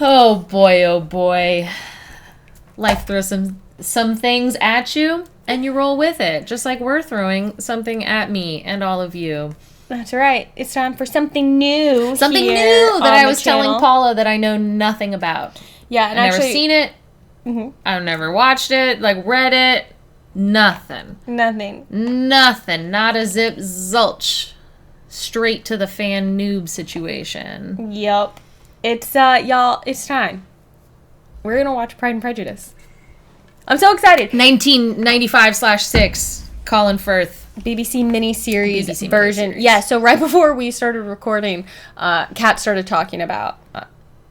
Oh boy. Life throws some things at you, and you roll with it, just like we're throwing something at me and all of you. That's right. It's time for something new. Something new that I was telling Paula that I know nothing about. Yeah, and I've never seen it. Mm-hmm. I've never watched it, like read it. Nothing. Not a zip zilch. Straight to the fan noob situation. Yep. It's, y'all, it's time. We're gonna watch Pride and Prejudice. I'm so excited. 1995/6, Colin Firth. BBC miniseries version. Yeah, so right before we started recording, Kat started talking about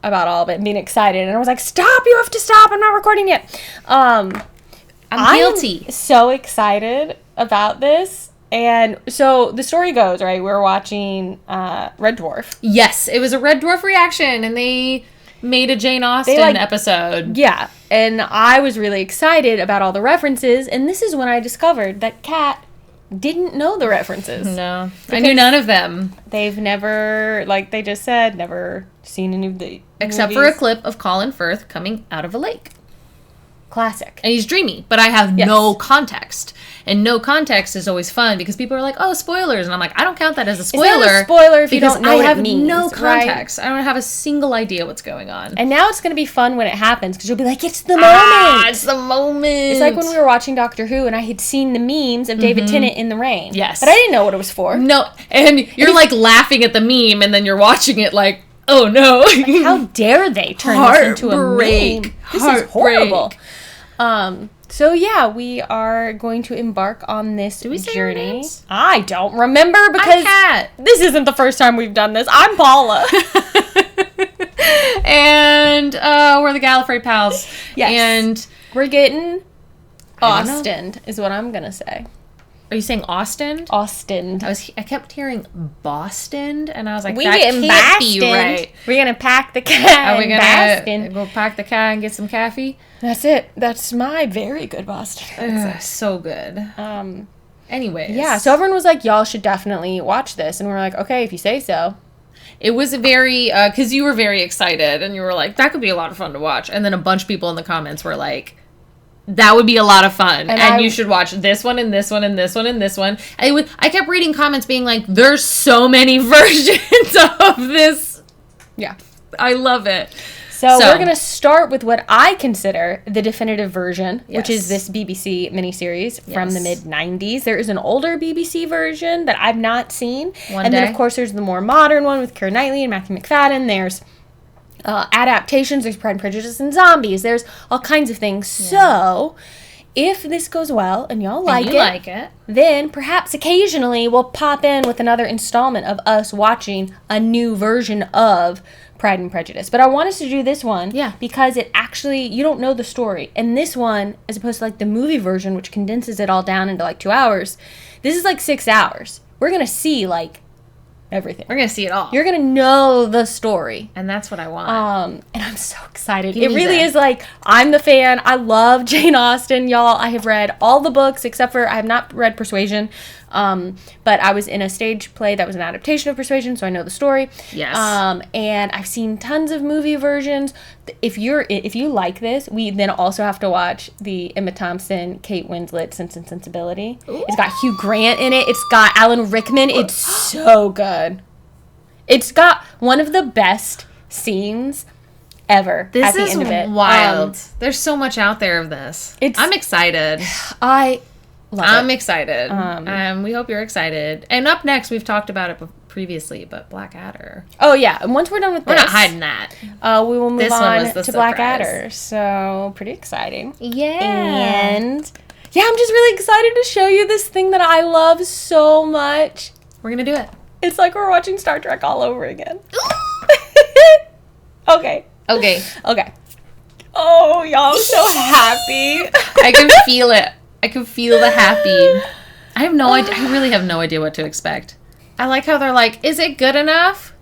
all of it and being excited. And I was like, stop, you have to stop. I'm not recording yet. I'm guilty. So excited about this. And so the story goes, right, we're watching Red Dwarf. Yes, it was a Red Dwarf reaction, and they made a Jane Austen episode. Yeah, and I was really excited about all the references, and this is when I discovered that Kat didn't know the references. No, I knew none of them. They've never, like they just said, never seen any of the Except movies. for a clip of Colin Firth coming out of a lake. Classic. And he's dreamy, but I have no context. And no context is always fun because people are like, oh, spoilers. And I'm like, I don't count that as a spoiler. It's not a spoiler if you don't know I what have it means, no context. right? I don't have a single idea what's going on. And now it's going to be fun when it happens because you'll be like, it's the moment. It's the moment. It's like when we were watching Doctor Who and I had seen the memes of David Tennant in the rain. Yes. But I didn't know what it was for. No. And you're like laughing at the meme and then you're watching it like, oh no. Like, how dare they turn this into a meme? This is horrible. So yeah, we are going to embark on this journey. I don't remember because this isn't the first time we've done this. I'm Paula. And we're the Gallifrey pals. Yes. And we're getting Austen'ed is what I'm going to say. Are you saying Austen'ed? Austen'ed. I kept hearing Bostoned, and I was like, we that getting can't be right. We're going to pack the cat. Are we going to go pack the cat and get some coffee? That's it. That's my very good Boston. So good. Anyways. Yeah, so everyone was like, y'all should definitely watch this. And we're like, okay, if you say so. It was very, because you were very excited, and you were like, that could be a lot of fun to watch. And then a bunch of people in the comments were like, that would be a lot of fun, and you should watch this one and this one and this one and this one. I kept reading comments being like, there's so many versions of this. Yeah. I love it. So we're going to start with what I consider the definitive version, which is this BBC miniseries from the mid-90s. There is an older BBC version that I've not seen. Then, of course, there's the more modern one with Keira Knightley and Matthew McFadden. There's adaptations. There's Pride and Prejudice and zombies. There's all kinds of things. Yeah. So if this goes well and y'all like it, then perhaps occasionally we'll pop in with another installment of us watching a new version of Pride and Prejudice. But I want us to do this one because it actually, you don't know the story. And this one, as opposed to like the movie version, which condenses it all down into like 2 hours, this is like 6 hours. We're going to see like everything. We're going to see it all. You're going to know the story. And that's what I want. And I'm so excited. It really is like, I'm the fan. I love Jane Austen, y'all. I have read all the books except for I have not read Persuasion. But I was in a stage play that was an adaptation of Persuasion, so I know the story. Yes. And I've seen tons of movie versions. If you like this, we then also have to watch the Emma Thompson, Kate Winslet, Sense and Sensibility. Ooh. It's got Hugh Grant in it. It's got Alan Rickman. It's so good. It's got one of the best scenes ever. This is wild. There's so much out there of this. I'm excited. I'm excited. We hope you're excited. And up next, we've talked about it previously, but Blackadder. Oh, yeah. And once we're done with this... We're not hiding that. We will move on to Blackadder. So, pretty exciting. Yeah. And, yeah, I'm just really excited to show you this thing that I love so much. We're going to do it. It's like we're watching Star Trek all over again. Okay. Oh, y'all, I'm so happy. I can feel it. I can feel the happy. I have no idea. I really have no idea what to expect. I like how they're like, is it good enough?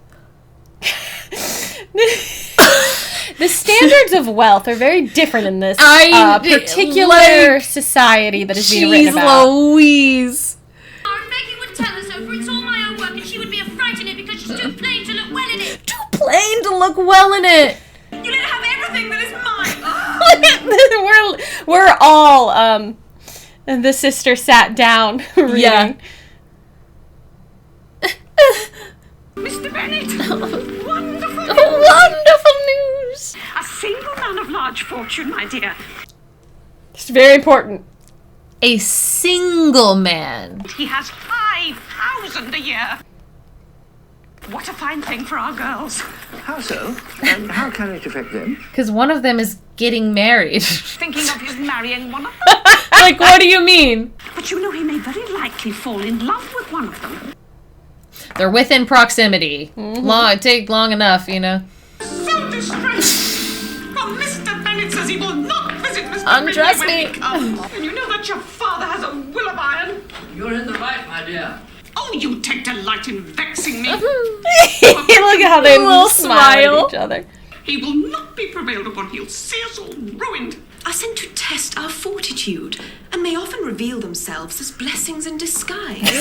The standards of wealth are very different in this particular society that is being written about. Louise. Becky would tell us so, for it's all my own work, and she would be a fright in it because she's too plain to look well in it. Too plain to look well in it. You let we're all the sister sat down reading. Yeah. Mr. Bennet, wonderful news. Wonderful news. A single man of large fortune, my dear. It's very important. A single man. He has 5,000 a year. What a fine thing for our girls. How so? And how can it affect them? Because one of them is getting married. Thinking of his marrying one of them. Like, what do you mean? But you know he may very likely fall in love with one of them. They're within proximity. It'd take long enough, you know. So distressed. Well, Mr. Bennet says he will not visit Mr. Undress Bingley when me. he comes. And you know that your father has a will of iron. You're in the right, my dear. Oh, you take delight in vexing me. Look at how they Little smile at each other. He will not be prevailed upon. He'll see us all ruined. Are sent to test our fortitude, and may often reveal themselves as blessings in disguise. Who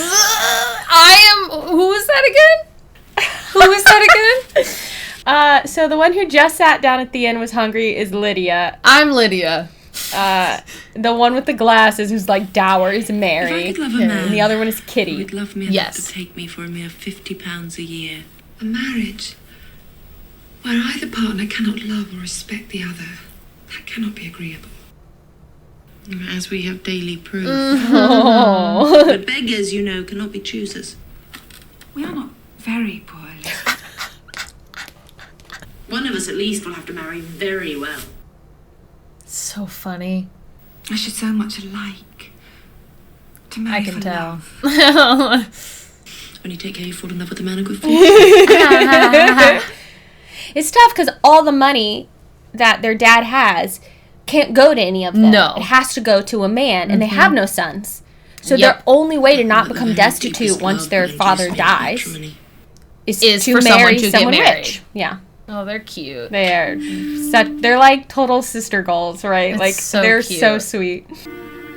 is that again? Who is that again? So the one who just sat down at the end was hungry is Lydia. I'm Lydia. The one with the glasses who's like dour is Mary. If I could love a man, And the other one is who Kitty. would love me Yes. enough to take me for a mere £50 a year. A marriage where either partner cannot love or respect the other, that cannot be agreeable. As we have daily proof. But beggars, you know, cannot be choosers. We are not very poor. One of us at least will have to marry very well. So funny. I should so much alike. To marry I can for tell. love. When you take care, you fall in love with a man of good fortune. It's tough because all the money that their dad has can't go to any of them. No. It has to go to a man, and they have no sons. So Yep. their only way to not But become the destitute deepest once love their will father induce dies matrimony. is For to someone marry to get someone married. rich. Yeah. Oh, they're cute. They're like total sister goals, right? It's like so they're cute. so sweet.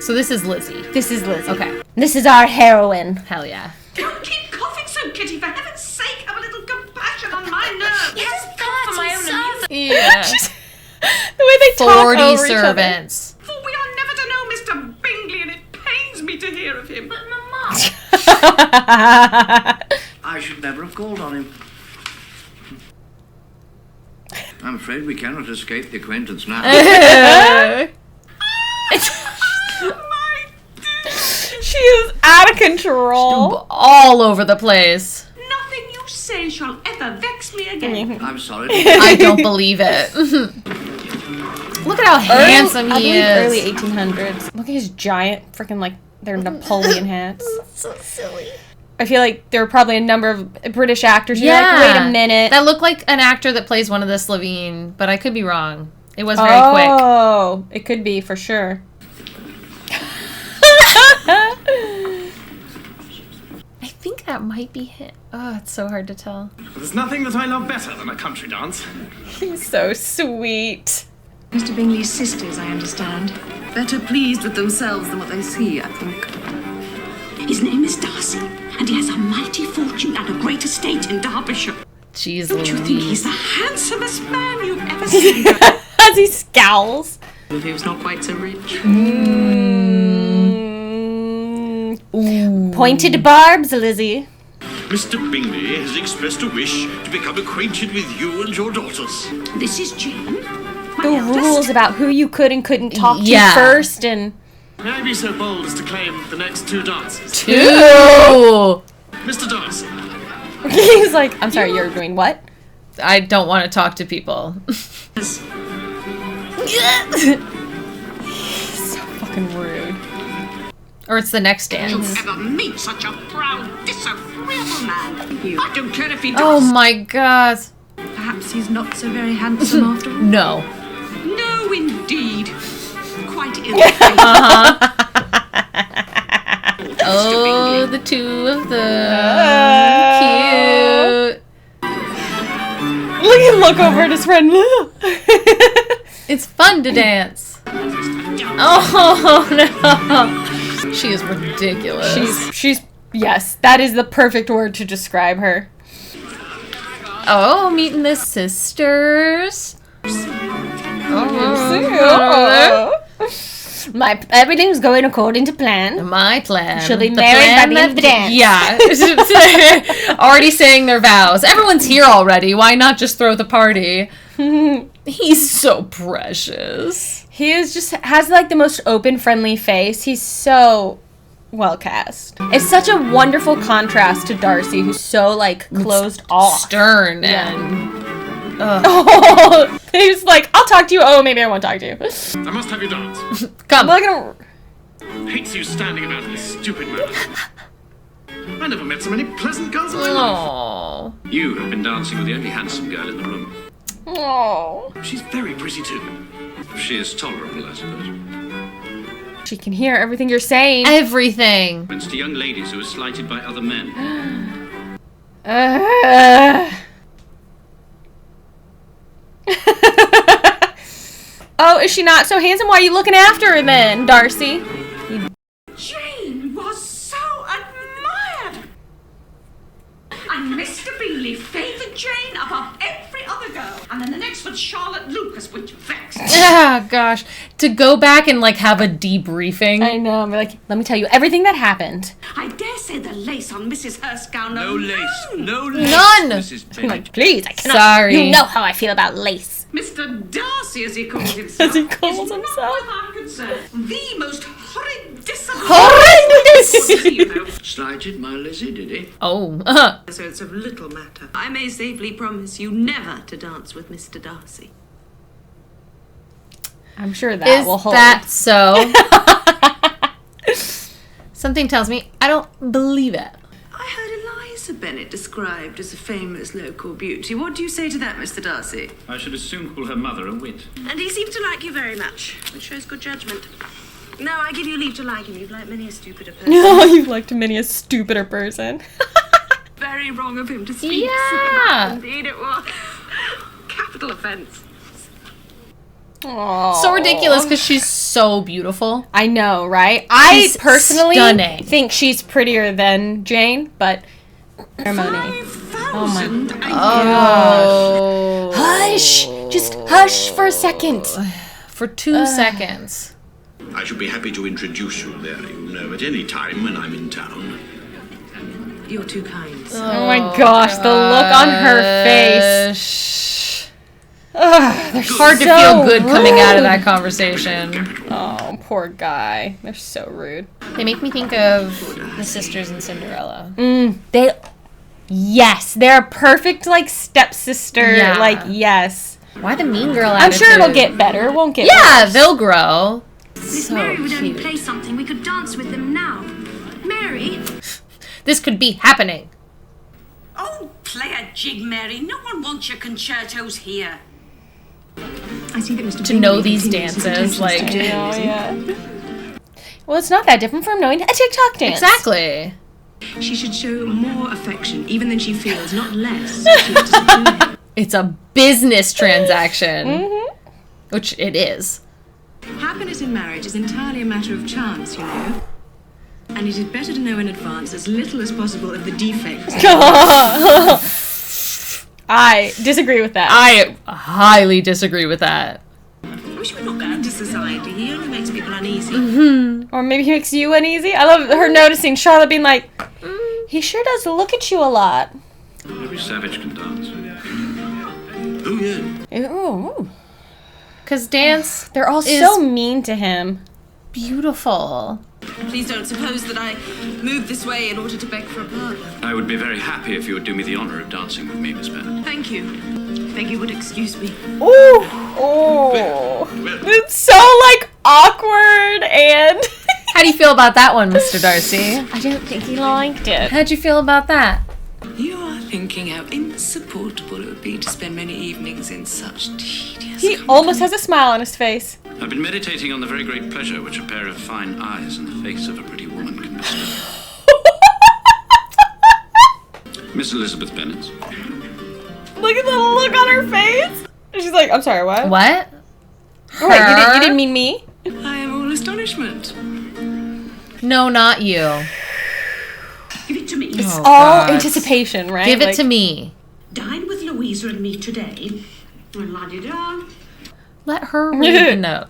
So this is Lizzie. This is Lizzie. Okay. This is our heroine. Hell yeah. Don't keep coughing so, Kitty. For heaven's sake, have a little compassion on my nerves. Yes, God, for my own amusement. Yeah. The way they talk 40 over each other. servants. For we are never to know Mr. Bingley, and it pains me to hear of him. But Mama, I should never have called on him. I'm afraid we cannot escape the acquaintance now. She is out of control. All over the place. Nothing you say shall ever vex me again. I'm sorry. I don't believe it. Look at how handsome I he believe is. early 1800s. Look at his giant freaking like their Napoleon hats. So silly. I feel like there were probably a number of British actors who were like, wait a minute. That looked like an actor that plays one of the Slovene, but I could be wrong. It was very quick. Oh, it could be for sure. I think that might be him. Oh, it's so hard to tell. There's nothing that I love better than a country dance. He's so sweet. Mr. Bingley's sisters, I understand. Better pleased with themselves than what they see, I think. His name is Darcy, and he has a mighty fortune and a great estate in Derbyshire. Jeez Don't you think Louise. he's the handsomest man you've ever seen? As he scowls. If he was not quite so rich. Pointed barbs, Lizzie. Mr. Bingley has expressed a wish to become acquainted with you and your daughters. This is Jane, my The eldest. rules about who you could and couldn't talk Yeah. to first, and May I be so bold as to claim the next two dances? 2! Mr. Darcy, he's like, I'm sorry, you're doing what? I don't want to talk to people. So fucking rude. Or it's the next You'll dance. ever meet such a proud, disagreeable man. I don't care if he does. Oh my god. Perhaps he's not so very handsome after all. No. No, indeed. Quite ill. Oh, the two of them. Cute. Look over at his friend. It's fun to dance. Oh no. She is ridiculous. She's yes, that is the perfect word to describe her. Oh, meeting the sisters. Oh, Everything's going according to plan. My plan. She'll be married by the end of the dance. Yeah. Already saying their vows. Everyone's here already. Why not just throw the party? He's so precious. He has like the most open, friendly face. He's so well cast. It's such a wonderful contrast to Darcy, who's so like closed off, stern, and he's like, I'll talk to you. Oh, maybe I won't talk to you. I must have you dance. Come. Look at him. Hates you standing about in this stupid manner. I never met so many pleasant girls in my life. Aww. You have been dancing with the only handsome girl in the room. Oh. She's very pretty too. She is tolerable, I suppose. She can hear everything you're saying. Everything. It's to young ladies who are slighted by other men. Oh, is she not so handsome? Why are you looking after her then, Darcy? Jane was so admired. And Mr. Bingley favoured Jane above every other girl. And then the next was Charlotte Lucas, which vexed. Yeah, gosh. To go back and like have a debriefing. I know. I'm like, let me tell you everything that happened. I dare say the lace on Mrs. Hurst's gown No alone. lace. No lace. None. Mrs. I'm Bennet. like, please, I cannot. Sorry. You know how I feel about lace. Mr. Darcy, as he calls himself, As he calls is himself. not without concern. The most horrid Horrendous. Slighted my Lizzie, did he? Oh. So it's of little matter. I may safely promise you never to dance with Mr. Darcy. I'm sure that Is will hold. that so? Something tells me I don't believe it. I heard Eliza Bennet described as a famous local beauty. What do you say to that, Mr. Darcy? I should as soon call her mother a wit. And he seems to like you very much, which shows good judgment. No, I give you leave to like him. You've liked many a stupider person. No, you've liked many a stupider person. Very wrong of him to speak. Yeah. Indeed it was. Capital offence. Aww. So ridiculous because she's so beautiful. I know, right? She's I personally stunning. think she's prettier than Jane, but ceremony. Oh my. Oh. Hush! Just hush for a second. For 2 seconds. I shall be happy to introduce you there, you know, at any time when I'm in town. You're too kind. Oh my gosh, the look on her face. Ugh, they're Hard to so feel good coming out of rude. that conversation. Oh, poor guy. They're so rude. They make me think of the sisters in Cinderella. Yes, they're a perfect, like, stepsister. Yeah. Like, yes. Why the mean girl I'm attitude? sure it'll get better. It won't get Yeah, worse. they'll grow. If So Mary would only cute. play something, we could dance with them now. Mary? This could be happening. Oh, play a jig, Mary. No one wants your concertos here. I see that Mr. To know these dances, like... I know, yeah. Well, it's not that different from knowing a TikTok dance. Exactly. She should show more affection, even than she feels, not less. If she is to subdue him. It's a business transaction. Which it is. Happiness in marriage is entirely a matter of chance, you know. And it is better to know in advance as little as possible of the defects. I disagree with that. I highly disagree with that. I wish we were not going into society. He only makes people uneasy. Or maybe he makes you uneasy. I love her noticing Charlotte being like, he sure does look at you a lot. Every savage can dance. Oh, yeah. Ooh. Because dance, They're all Is- so mean to him. beautiful. Please don't suppose that I moved this way in order to beg for a partner. I would be very happy if you would do me the honour of dancing with me, Miss Bennet. Thank you. Beg you would excuse me. Ooh. Oh. It's so, like, awkward and... How do you feel about that one, Mr. Darcy? I don't think he liked it. How'd you feel about that? You are thinking how insupportable it would be to spend many evenings in such tedious He almost has a smile on his face. I've been meditating on the very great pleasure which a pair of fine eyes and the face of a pretty woman can bestow. Miss Elizabeth Bennet. Look at the look on her face. She's like, I'm sorry, what? What? Oh, wait, Her? you didn't mean me? I am all astonishment. No, not you. Give it to me. Oh, All God. anticipation, right? Give it Like, to me. Dine with Louisa and me today. La-di-da. Let her read the note.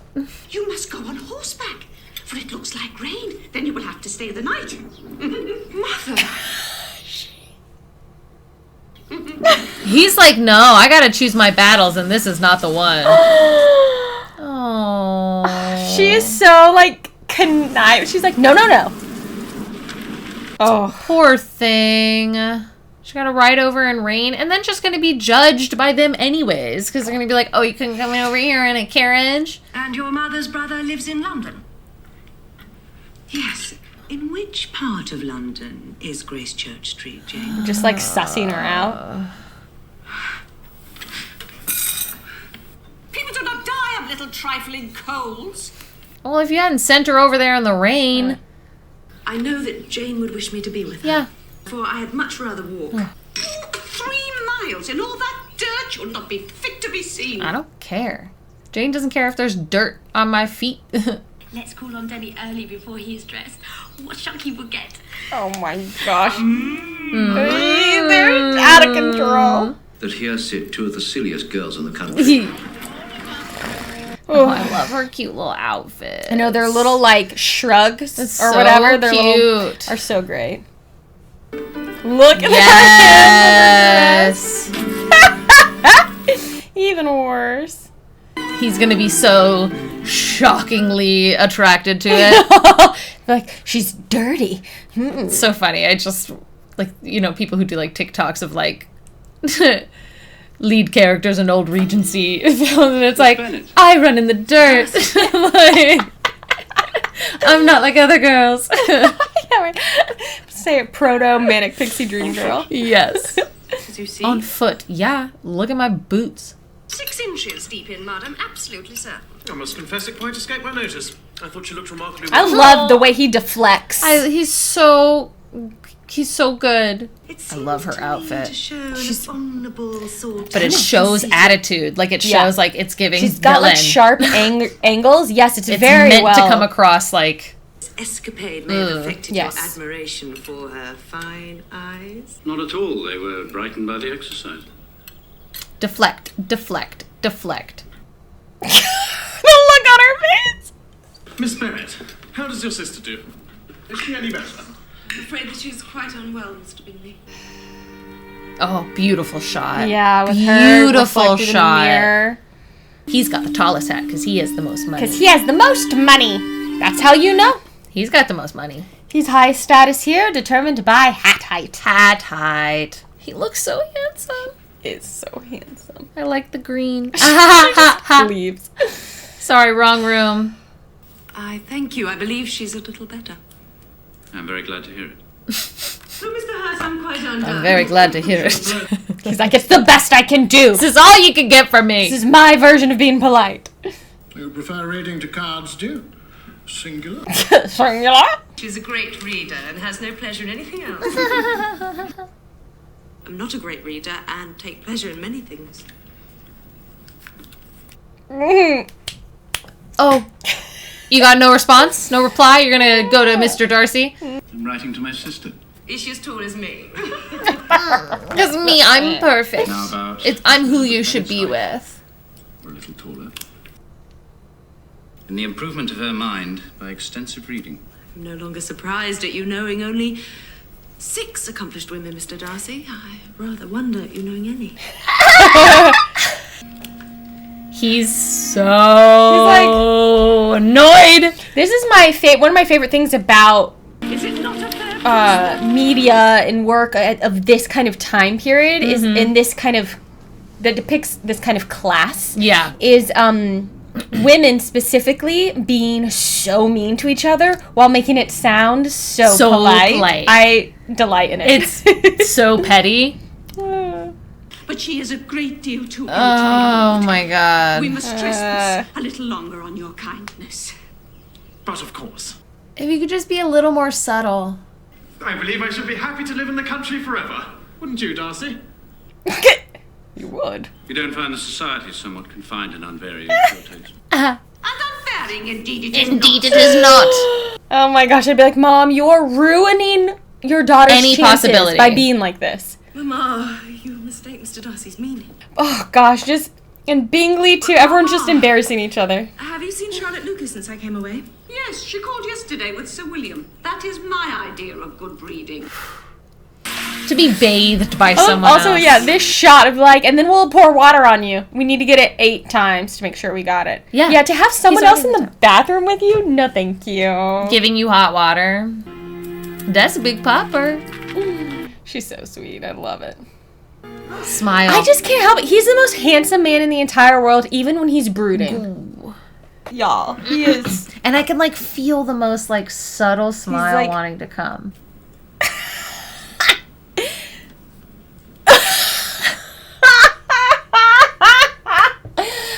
You must go on horseback. for it looks like rain. Then you will have to stay the night. Mother! He's like, no, I gotta choose my battles, and this is not the one. Oh. She is so, like, conniving. She's like, no. Oh. Poor thing. She gotta ride over in rain, and then just gonna be judged by them anyways, because they're gonna be like, oh, you couldn't come over here in a carriage? And your mother's brother lives in London? Yes. In which part of London is Gracechurch Street, Jane? Just, like, sussing her out. People do not die of little trifling colds. Well, if you hadn't sent her over there in the rain. I know that Jane would wish me to be with her. Yeah. For I had much rather walk. 3 miles in all that dirt, you'll not be fit to be seen. I don't care. Jane doesn't care if there's dirt on my feet. Let's call on Denny early before he is dressed. What shock he will get. Oh my gosh. They're out of control. That here sit 2 of the silliest girls in the country. Oh, I love her cute little outfit. I know their little, like, shrugs It's or so whatever. They're cute. Are so great. Look at Yes. that. Even worse. He's gonna be so shockingly attracted to it. Like, she's dirty. It's so funny. I just, like, you know, people who do, like, TikToks of, like, lead characters in old Regency films, and it's like, I run in the dirt. Like, I'm not like other girls. Yeah, right. Say it, proto manic pixie dream girl. Yes. As you see, On foot. Yeah. Look at my boots. 6 inches deep in mud, I'm absolutely certain. I must confess it quite escaped my notice. I thought you looked remarkably I well. love the way he deflects. He's so good. It I love her seems to me outfit. to show an abominable sort But it of shows conceit. attitude. Like, it shows, Yeah. like, it's giving She's got, villain. like, sharp angles. Yes, it's It's very meant well. to come across, like... Escapade may have affected yes. your admiration for her fine eyes. Not at all. They were brightened by the exercise. Deflect. The look on her face. Miss Bennett, how does your sister do? Is she any better? I'm afraid that she's quite unwell, Mr. Bingley. Oh, beautiful shot. Yeah, with beautiful her reflected in the shot. mirror. He's got the tallest hat because he has the most money. Because he has the most money. That's how you know. He's got the most money. He's high status here, determined by hat height. Hat height. He looks so handsome. Is so handsome. I like the green. Leaves. Sorry, wrong room. I thank you. I believe she's a little better. I'm very glad to hear it. Oh, Mr. Hurst, I'm quite undone. I'm very glad to hear it. He's like, it's the best I can do. This is all you can get from me. This is my version of being polite. You prefer reading to cards, do you? Singular. Singular? She's a great reader and has no pleasure in anything else. I'm not a great reader and take pleasure in many things. Oh, you got no response? No reply? You're going to go to Mr. Darcy? I'm writing to my sister. Is she as tall as me? Because me, I'm perfect. Now about... I'm who you should be with. Or a little taller. In the improvement of her mind by extensive reading. I'm no longer surprised at you knowing only 6 accomplished women, Mr. Darcy. I rather wonder at you knowing any. He's so annoyed. This is my one of my favorite things about media and work of this kind of time period is in this kind of that depicts this kind of class. Yeah. Is women specifically being so mean to each other while making it sound so polite. I delight in it. It's so petty. But she is a great deal too old. Oh my god. We must trespass a little longer on your kindness. But of course. If you could just be a little more subtle. I believe I should be happy to live in the country forever. Wouldn't you, Darcy? You would. You don't find the society somewhat confined and unvarying to your taste? And unvarying, indeed it is Indeed not. it is not. Oh my gosh, I'd be like, Mom, you're ruining your daughter's Any chances possibility. by being like this. Mama, you mistake Mr. Darcy's meaning. Oh gosh, just and Bingley too. Everyone's just embarrassing each other. Have you seen Charlotte Lucas since I came away? Yes, she called yesterday with Sir William. That is my idea of good breeding. To be bathed by someone also, else. yeah, this shot of like, and then we'll pour water on you. We need to get it 8 times to make sure we got it. Yeah. Yeah, to have someone else in the bathroom with you? No, thank you. Giving you hot water. That's a big popper. She's so sweet. I love it. Smile. I just can't help it. He's the most handsome man in the entire world, even when he's brooding. Ooh. Y'all, he is. And I can like feel the most like subtle smile like- wanting to come.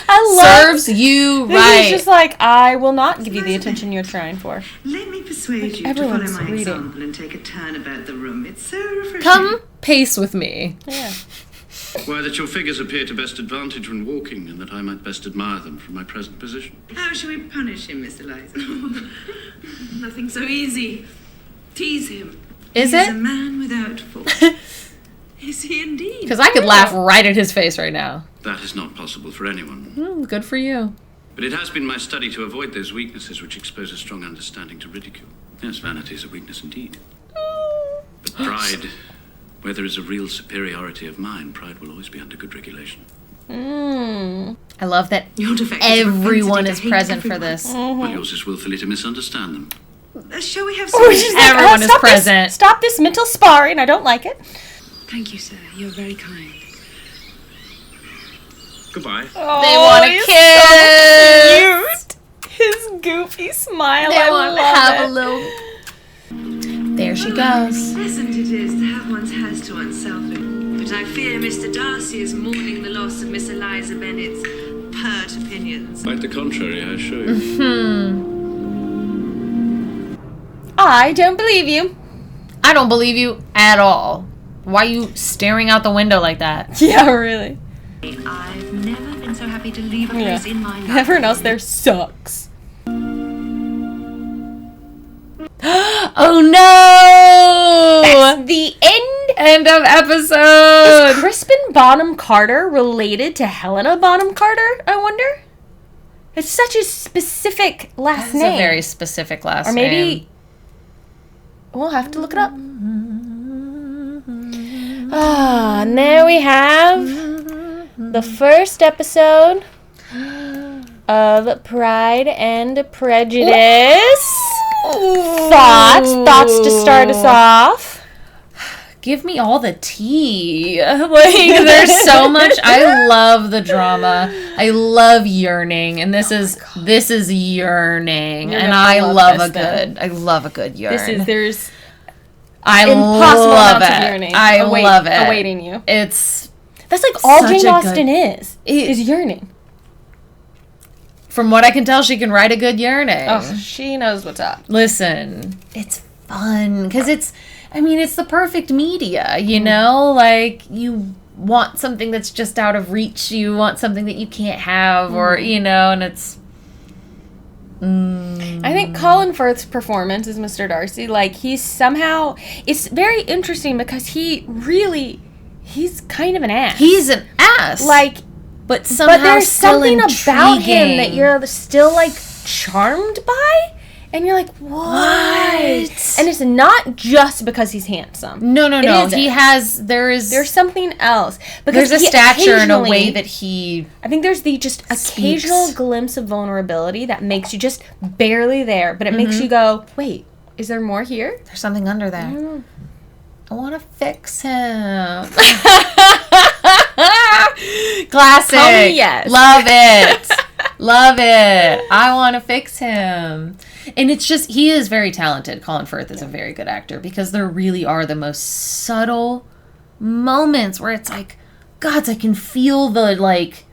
I love. Serves you right. He's just like, I will not give you the attention you're trying for. Let me persuade you to everyone's follow my reading. example and take a turn about the room. It's so refreshing. Come pace with me. Yeah. Why, that your figures appear to best advantage when walking, and that I might best admire them from my present position. How shall we punish him, Miss Eliza? Nothing so easy. Tease him. Is He's a it? man without fault. Is he indeed? Because I could laugh right at his face right now. That is not possible for anyone. Good for you. But it has been my study to avoid those weaknesses which expose a strong understanding to ridicule. Yes, vanity is a weakness indeed. But pride, where there is a real superiority of mind, pride will always be under good regulation. I love that Your defect is a everyone propensity is to hate present for everyone. this. While yours is willfully to misunderstand them. Shall we have some? Oh, she's like, Everyone is stop present. Stop this mental sparring. I don't like it. Thank you, sir. You're very kind. Goodbye. They want to kiss. Cute. His goofy smile. They I want to love have it. a little. There she goes. Pleasant it is to have one's house to oneself. But I fear Mr. Darcy is mourning the loss of Miss Eliza Bennet's pert opinions. Quite the contrary, I assure you. I don't believe you. I don't believe you at all. Why are you staring out the window like that? Yeah, really. I've never been so happy to leave a place in my life. Everyone else there sucks. Oh no! That's the end. Of episode. Is Crispin Bonham Carter related to Helena Bonham Carter, I wonder? It's such a specific last That's name. a very specific last or maybe name. we'll have to look it up. And there we have the first episode of Pride and Prejudice. Thoughts to start us off. Give me all the tea. Like, there's so much. I love the drama. I love Yearning, and this is Yearning, You're and gonna I love love this I love a good yearn. There's I impossible love amounts of it. yearning I love it. awaiting you. It's That's like all such Jane a Austen good- is yearning. from what I can tell, she can write a good yearning. Oh, she knows what's up. Listen, it's fun because it's the perfect media, you know? Like, you want something that's just out of reach. You want something that you can't have, or, you know, and it's... I think Colin Firth's performance as Mr. Darcy, like, he's somehow... It's very interesting because he's kind of an ass. He's an ass. Like, but somehow but there's still something about him intriguing. that you're still, like, charmed by? And you're like, what? And it's not just because he's handsome. No. isn't. There's something else. Because There's a he stature in a occasionally- way that he... I think there's the just occasional speaks. glimpse of vulnerability that makes you just barely there, but it makes you go, wait, is there more here? There's something under there. I want to fix him. Classic. Tell me yes. Love it. Love it. I want to fix him. And it's just, he is very talented. Colin Firth is a very good actor because there really are the most subtle moments where it's like, gods, I can feel the, like,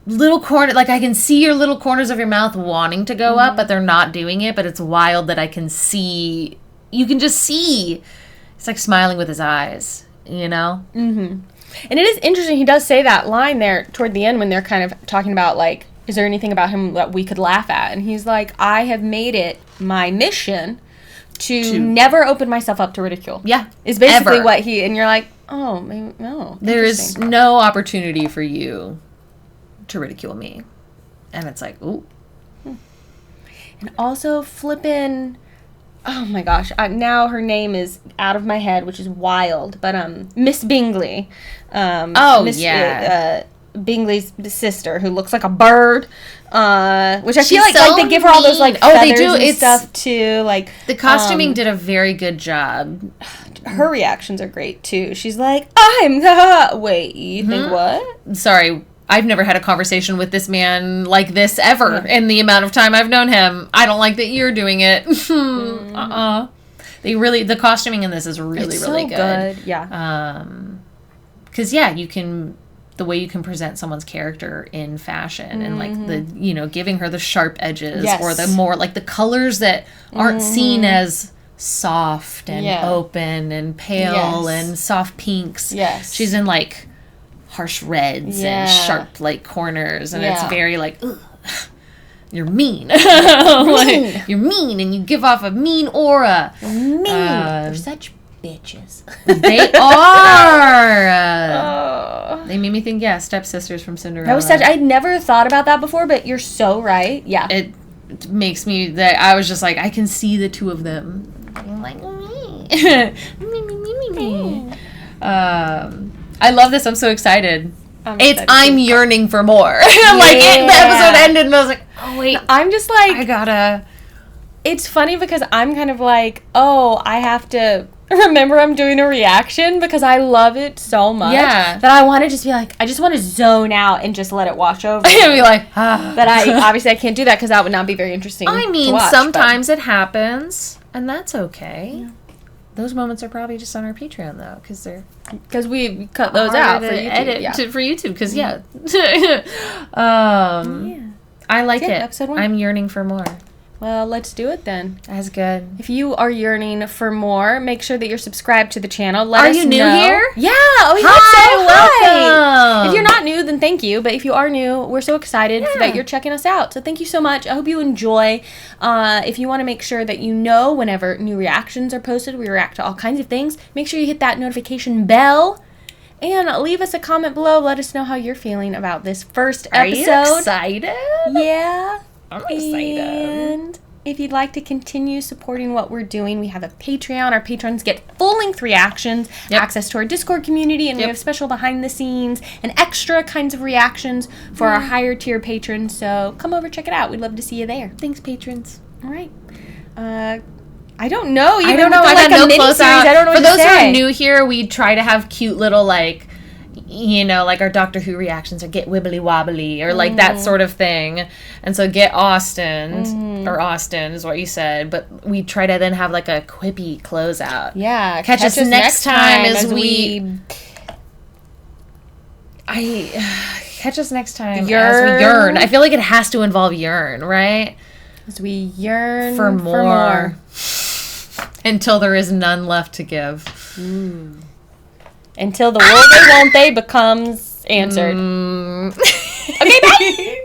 little corner, like, I can see your little corners of your mouth wanting to go up, but they're not doing it. But it's wild that I can see, you can just see. It's like smiling with his eyes, you know? And it is interesting, he does say that line there toward the end when they're kind of talking about, like, is there anything about him that we could laugh at? And he's like, I have made it my mission to never open myself up to ridicule. Yeah. Is basically ever. what he, and you're like, oh, maybe, no. There is interesting. no opportunity for you to ridicule me. And it's like, ooh. And also flippin', oh my gosh, now her name is out of my head, which is wild, but Miss Bingley. Bingley's sister, who looks like a bird, which I feel like they give her all those like feathers and stuff too. Like the costuming did a very good job. Her reactions are great too. She's like, wait, you think what? Sorry, I've never had a conversation with this man like this ever in the amount of time I've known him. I don't like that you're doing it. The costuming in this is really good. Yeah. Because the way you can present someone's character in fashion and like the giving her the sharp edges or the more like the colors that aren't seen as soft and open and pale and soft pinks. Yes. She's in like harsh reds and sharp like corners, and it's very like, ugh, you're mean. Like, you're mean and you give off a mean aura. Mean. They're such bitches. They are. They made me think, stepsisters from Cinderella. That was I'd never thought about that before, but you're so right. Yeah. It makes me that I was just like, I can see the two of them. I'm like, me. I love this. I'm so excited. I'm yearning for more. Like the episode ended and I was like, oh wait, I'm just like, I gotta. It's funny because I'm kind of like, oh, I have to remember I'm doing a reaction because I love it so much that I want to just be like, I just want to zone out and just let it wash over. And be like, But I can't do that because that would not be very interesting. I mean, sometimes it happens and that's okay. Yeah. Those moments are probably just on our Patreon though, because we cut those out for YouTube. Edit for YouTube, because I like it. Episode 1. I'm yearning for more. Well, let's do it then. That's good. If you are yearning for more, make sure that you're subscribed to the channel. Let us know. Are you new here? Yeah. Oh, hi. If you're not new, then thank you. But if you are new, we're so excited that you're checking us out. So thank you so much. I hope you enjoy. If you want to make sure that you know whenever new reactions are posted, we react to all kinds of things. Make sure you hit that notification bell. And leave us a comment below. Let us know how you're feeling about this first episode. Are you excited? Yeah. I'm excited. And if you'd like to continue supporting what we're doing, we have a Patreon. Our patrons get full-length reactions, access to our Discord community, and we have special behind-the-scenes and extra kinds of reactions for our higher-tier patrons. So come over, check it out. We'd love to see you there. Thanks, patrons. All right. I don't know. I don't know. I got no close out. I don't know For those who are new here, we try to have cute little like, like our Doctor Who reactions or get wibbly wobbly or like that sort of thing. And so get Austen'ed or Austen is what you said, but we try to then have like a quippy closeout. Yeah. Catch us next time as we catch us next time as we yearn. I feel like it has to involve yearn, right? As we yearn for more. Until there is none left to give. Until the will they won't they becomes answered. Okay, bye.